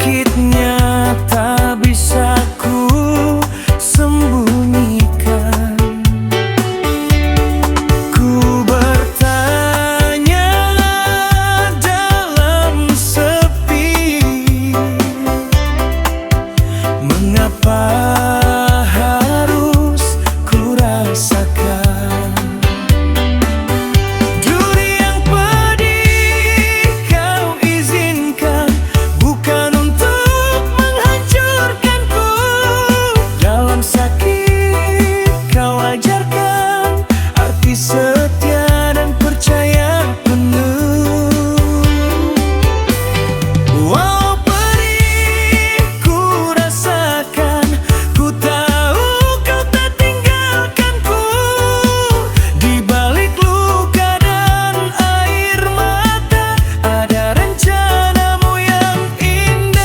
sakitnya tak bisa ku sembunyikan. Ku bertanya dalam sepi, mengapa harus ku rasakan duri yang pedih kau izinkan, bukan untuk menghancurkanku. Dalam sakit kau ajarkan arti setia dan percaya penuh. Walau perih ku rasakan, ku tahu kau tak tinggalkanku. Di balik luka dan air mata ada rencanamu yang indah.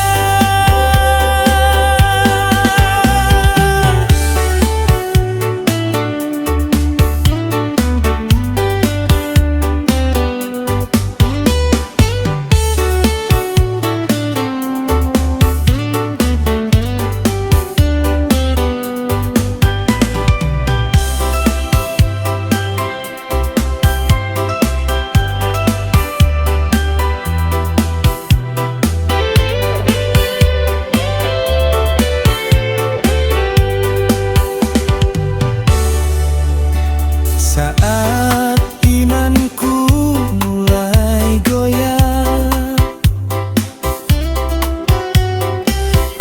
Saat imanku mulai goyah,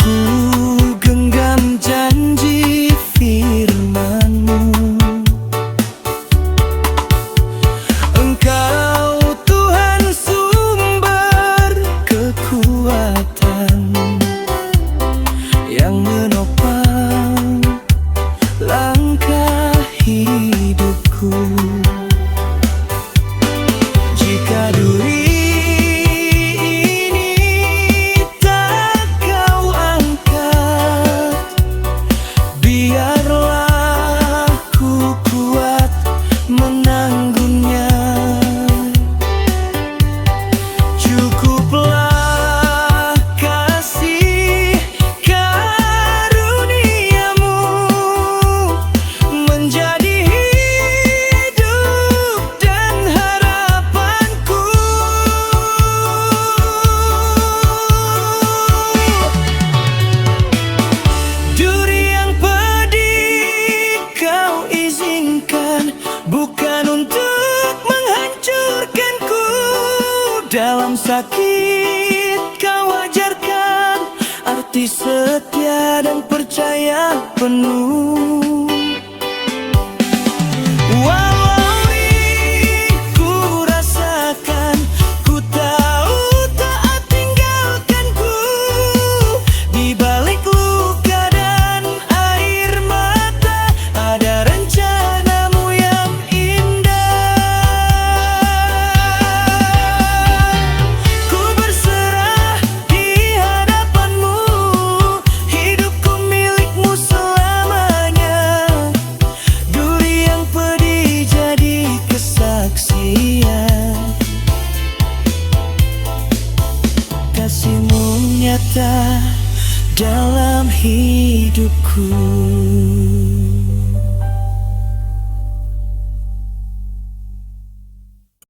ku genggam janji firman-Mu. Engkau Tuhan sumber kekuatan yang menopang langkah hidupku. Jika duri ini tak kau angkat, biarlah ku kuat menanggungnya. Cukuplah kasih karunia-Mu menjadi hidup dan harapanku. Duri yang pedih kau izinkan, bukan untuk menghancurkanku. Dalam sakit kau ajarkan arti setia dan percaya penuh. Walau ini ku rasakan, ku tahu tak tinggalkanku. Di balik luka dan air mata ada rencanamu yang indah. Ku berserah di hadapan-Mu, hidupku milik-Mu selamanya. Duri yang pedih jadi kesaksian, kasih-Mu nyata dalam hidupku.